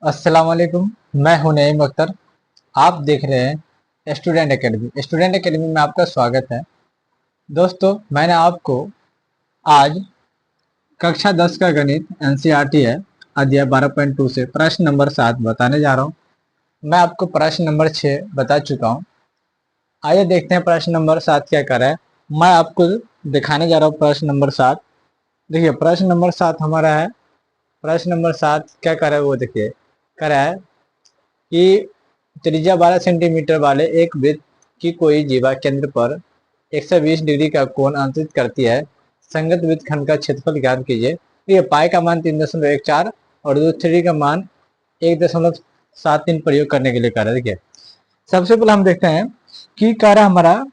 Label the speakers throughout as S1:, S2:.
S1: अस्सलाम वालेकुम। मैं हूं नईम अख्तर। आप देख रहे हैं स्टूडेंट एकेडमी। स्टूडेंट एकेडमी में आपका स्वागत है। दोस्तों, मैंने आपको आज कक्षा 10 का गणित एनसीईआरटी है, अध्याय 12.2 से प्रश्न नंबर 7 बताने जा रहा हूं। मैं आपको प्रश्न नंबर 6 बता चुका हूं। आइए देखते हैं प्रश्न नंबर 7 क्या कर रहा है। मैं आपको दिखाने जा रहा हूं प्रश्न नंबर 7। देखिए, प्रश्न नंबर 7 हमारा है। प्रश्न नंबर 7 क्या कर रहा है वो देखिए। कर रहा है कि त्रिज्या 12 सेंटीमीटर वाले एक वृत्त की कोई जीवा केंद्र पर 120 डिग्री का कोण अंतरित करती है। संगत वृत्तखंड का क्षेत्रफल ज्ञात कीजिए। ये पाई का मान 3.14 और रूट 3 का मान 1.73 प्रयोग करने के लिए कह रहा है। देखिए, सबसे पहले हम देखते हैं कि कह रहा हमारा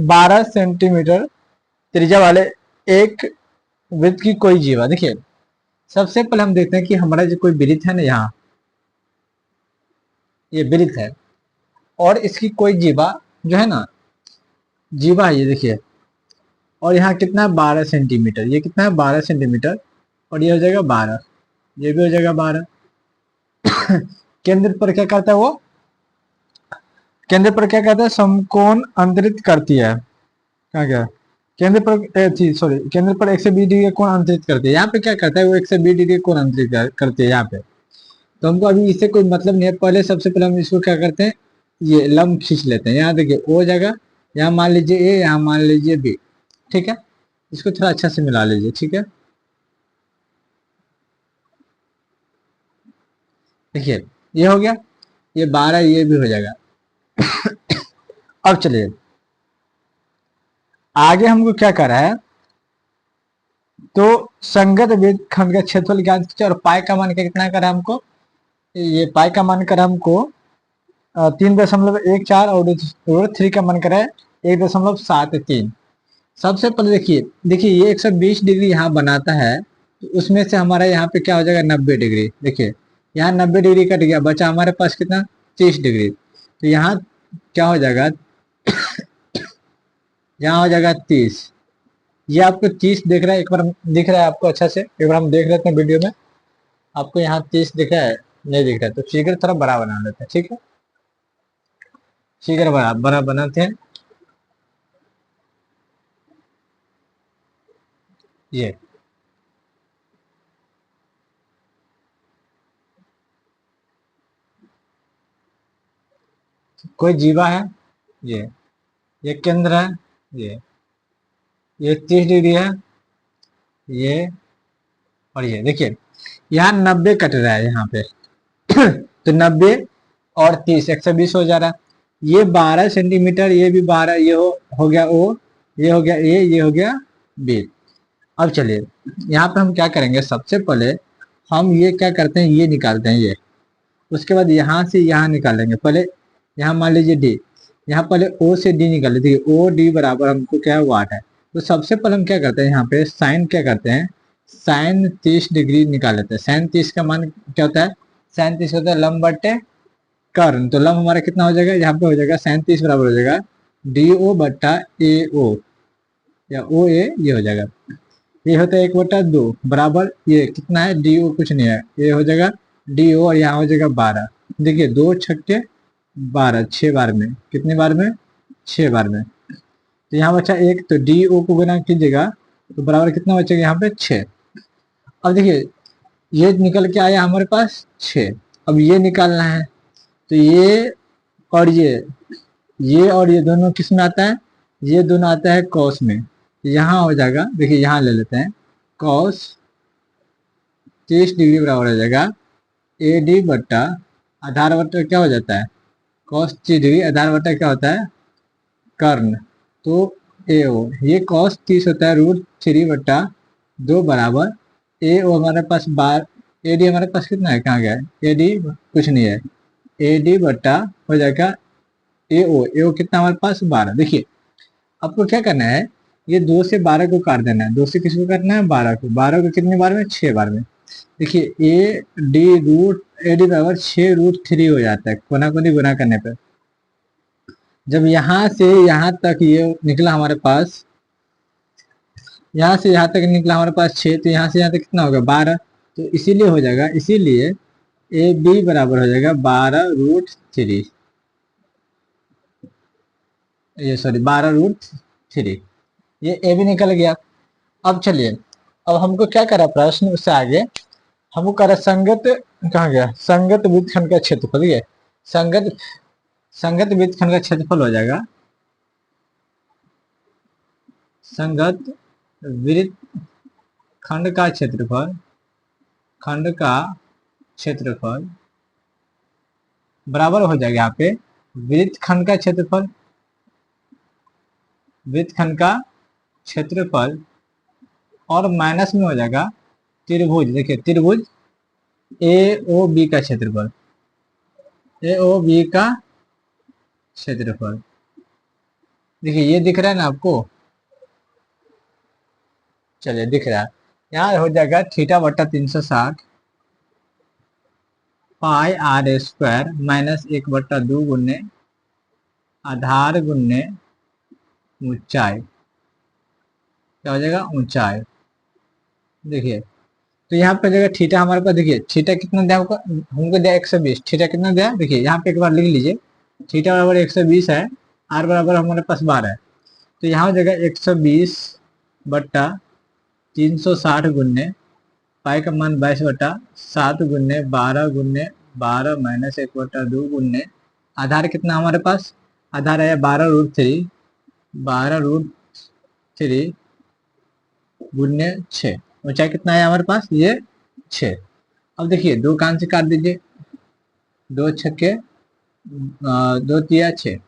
S1: 12 सेंटीमीटर त्रिज्या वाले एक वृत्त की कोई जीवा। देखिए, सबसे पहले हम देखते हैं कि हमारा जो कोई वृत्त है ना, यहाँ ये वृत्त है और इसकी कोई जीवा जो है ना, जीवा है ये देखिए। और यहाँ कितना है 12 सेंटीमीटर। ये कितना है 12 सेंटीमीटर और ये हो जाएगा 12, ये भी हो जाएगा 12। केंद्र पर क्या करता है वो, केंद्र पर क्या करता है, समकोण अंतरित करती है। क्या क्या केंद्र पर सॉरी, केंद्र पर 120 डिग्री का कोण अंतरित करती है। यहाँ पे क्या करता है वो 120 डिग्री कोण अंतरित करती है यहाँ पे। तो हमको अभी इससे कोई मतलब नहीं है। पहले सबसे पहले हम इसको क्या करते हैं, ये लंब खींच लेते हैं। यहाँ देखिए ओ जगह, यहाँ मान लीजिए ए, यहाँ मान लीजिए बी। ठीक है, इसको थोड़ा अच्छा से मिला लीजिए। ठीक है, देखिए ये हो गया, ये 12, ये भी हो जाएगा। अब चलिए आगे हमको क्या कर रहा है, तो संगत वृत्तखंड का क्षेत्रफल ज्ञात कीजिए और पाई का मान कितना करा हमको, ये पाई का मान करा हमको 3.14 और रूट 3 का मन करे 1.73। सबसे पहले देखिए देखिए ये 120 डिग्री यहाँ बनाता है, तो उसमें से हमारा यहाँ पे क्या हो जाएगा 90 डिग्री। देखिए यहाँ 90 डिग्री कट गया, बचा हमारे पास कितना 30 डिग्री। तो यहाँ क्या हो जाएगा, यहाँ हो जाएगा 30। ये आपको 30 दिख रहा है, एक बार दिख रहा है आपको अच्छा से, एक बार हम देख लेते हैं वीडियो में। आपको यहाँ 30 दिख रहा है, नहीं दिख रहा है तो फिगर थोड़ा बड़ा बना लेते हैं। ठीक है, फिगर बड़ा बड़ा बनाते हैं। ये कोई जीवा है, ये केंद्र है, ये 30 डिग्री है, ये और ये देखिए यहाँ 90 कट रहा है यहाँ पे। तो 90 और 30 120 हो जा रहा है। ये 12 सेंटीमीटर, ये भी 12, ये हो गया ओ, ये हो गया ए, ये हो गया बी। अब चलिए यहाँ पे हम क्या करेंगे, सबसे पहले हम ये क्या करते हैं, ये निकालते हैं ये। उसके बाद यहाँ से यहाँ निकालेंगे। पहले यहाँ मान लीजिए डी, यहाँ पहले ओ से डी निकाल लीजिए। ओ डी बराबर हमको क्या है, वाट है। तो सबसे पहले हम क्या करते हैं, यहाँ पे साइन क्या करते हैं, साइन 30 डिग्री निकाल लेते हैं। साइन 30 का मान क्या होता है, साइन 30 होता है लंब बटे कर्ण। तो लंब हमारा कितना हो जाएगा, यहाँ पे हो जाएगा साइन 30 बराबर हो जाएगा डी ओ बट्टा ए ओ, या ओ ए, ये हो जाएगा। ये होता है 1/2 बराबर ये कितना है डी ओ, कुछ नहीं है, ये हो जाएगा डी ओ और यहाँ हो जाएगा 12। देखिए 2 छक्के 12, 6 बार में, कितने बार में, 6 बार में। तो यहाँ बचा एक, तो डी ओ को गुना कीजिएगा तो बराबर कितना बचेगा यहाँ पे 6। अब देखिए ये निकल के आया हमारे पास 6। अब ये निकालना है, तो ये और ये और ये दोनों किस में आता है, ये दोनों आता है कॉस में। यहाँ हो जाएगा, देखिए यहाँ ले लेते हैं कॉस 30 डिग्री बराबर हो जाएगा ए डी बट्टा आधार बट्टा क्या हो जाता है, कॉस 30 डिग्री आधार बट्टा क्या होता है कर्ण। तो ए ओ, ये कॉस 30 होता है √3/2 बराबर ए ओ हमारे पास बार, ए डी हमारे पास कितना है, कहाँ गया है ए डी, कुछ नहीं है, ए डी बट्टा हो जाएगा ए ओ कितना हमारे पास 12। देखिए आपको क्या करना है, ये 2 से 12 को काट देना है। 2 से किसको करना है, 12 को। 12 को कितने बार में, 6 बार में। देखिए A D root A D बराबर 6√3 हो जाता है कोना कोनी गुना करने पर। जब यहाँ से यहाँ तक ये निकला हमारे पास, यहाँ से यहाँ तक निकला हमारे पास 6, तो यहाँ से यहाँ तक कितना होगा 12। तो इसीलिए हो जाएगा, इसीलिए ए बी बराबर हो जाएगा 12√3, ये सॉरी 12√3, ये ए भी निकल गया। अब चलिए, अब हमको क्या करा प्रश्न, उससे आगे हमको करा संगत, कहाँ गया, संगत वृत्तखंड का क्षेत्रफल। ये संगत संगत वृत्तखंड का क्षेत्रफल हो जाएगा, संगत वृत्तखंड का क्षेत्रफल, खंड का क्षेत्रफल बराबर हो जाएगा यहाँ पे वृत्तखंड का क्षेत्रफल, वृत्तखंड का क्षेत्रफल, और माइनस में हो जाएगा त्रिभुज। देखिए त्रिभुज ए ओ बी का क्षेत्रफल, ए ओ बी का क्षेत्रफल। देखिए ये दिख रहा है ना आपको, चलिए दिख रहा है, यहाँ हो जाएगा थीटा बट्टा 360 पाई आर स्क्वायर माइनस 1/2 गुन्ने आधार गुन्ने ऊंचाई, क्या हो जाएगा, ऊंचाई। देखिए तो यहाँ पे जगह थीटा हमारे पास, देखिए थीटा कितना दिया होगा हमको, दिया 120, थीटा कितना दिया, देखिए यहाँ पे एक बार लिख लीजिए, थीटा बराबर 120 है, आर बराबर हमारे पास 12 है, तो यहाँ हो जाएगा 120/360 गुन्ने पाई का मान 22/7 गुन्ने 12 गुन्ने 12 माइनस 1/2 गुन्ने आधार कितना हमारे पास, आधार है 12√3, 12√3 गुन्ने 6, ऊंचाई कितना है हमारे पास, ये 6। अब देखिए दो कान से काट दीजिए, 2 छक्के 2 तिया 6।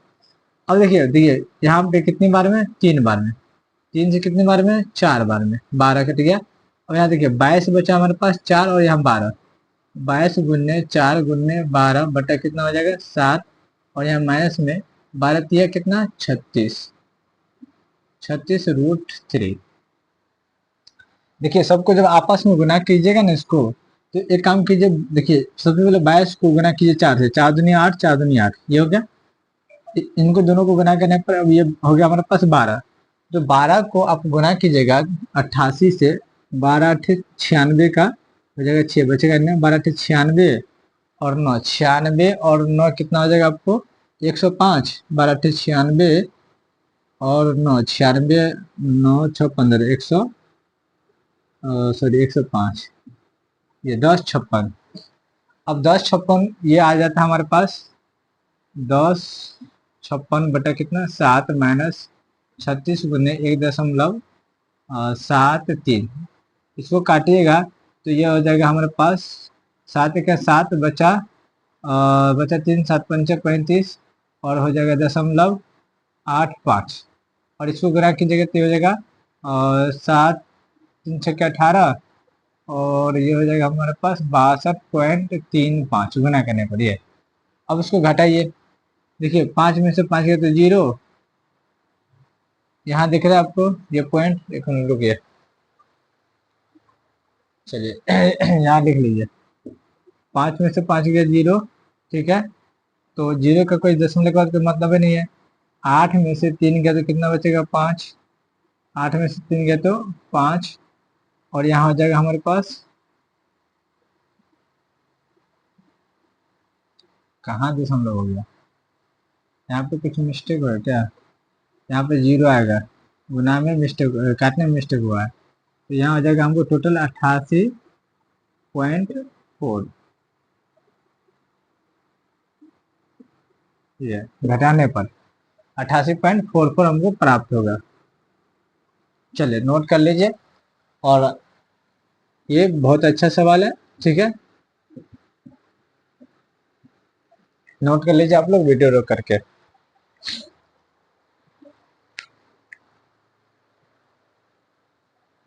S1: अब देखिए देखिए यहाँ पे कितनी बार में, 3 बार में, 3 से कितनी बार में, 4 बार में, 12 कट गया। और यहाँ देखिए 22 बचा हमारे पास 4 और यहाँ 12, 22 गुन्ने 4 गुन्ने 12 बटा कितना हो जाएगा 7, और यहाँ माइनस में 12 तिया कितना 36, 36√3। देखिए सबको जब आपस में गुना कीजिएगा ना इसको, तो एक काम कीजिए, देखिए सबसे पहले 22 को गुना कीजिए 4 से, 4 दूनी 8, 4 दूनी 8, ये हो गया। इनको दोनों को गुना करने पर अब ये हो गया हमारे पास 12, तो 12 को आप गुना कीजिएगा 88 से, 12 8 96 का हो जाएगा 6 बचेगा, 12 8 96 और 9, 96 और 9 कितना हो जाएगा आपको 105, 12 8 96 और 9, 96 9 6 15 100 सॉरी 105, ये 1056। अब 1056 ये आ जाता है हमारे पास 1056 बटा कितना 7 माइनस 36 गुने 1.73, इसको काटिएगा तो ये हो जाएगा हमारे पास 7 का 7 बचा, बचा 3 7 5 35 और हो जाएगा 0.85, और इसको गुना कीजिएगा तो हो जाएगा 7 3 6 18, और ये हो जाएगा हमारे पास 62.35 गुना करने पर ये। अब इसको घटाइए, देखिए 5 में से 5 गया तो 0, यहाँ दिख रहा है आपको ये पॉइंट, एक मिनट रुकिए, चलिए यहाँ लिख लीजिए, 5 में से 5 गया 0, ठीक है, तो 0 का कोई दशमलव के बाद कोई मतलब ही नहीं है। 8 में से 3 गया तो कितना बचेगा 5, 8 में से 3 गया तो 5, और यहाँ हो जाएगा हमारे पास, कहाँ दशमलव हो गया, यहाँ पे कुछ मिस्टेक हुआ है क्या, यहाँ पे 0 आएगा, गुना में मिस्टेक, काटने में मिस्टेक हुआ है, तो यहाँ हो जाएगा हमको टोटल 88.4, ये घटाने पर 88.44 हमको प्राप्त होगा। चलिए नोट कर लीजिए, और ये बहुत अच्छा सवाल है, ठीक है, नोट कर लीजिए आप लोग वीडियो रोक करके।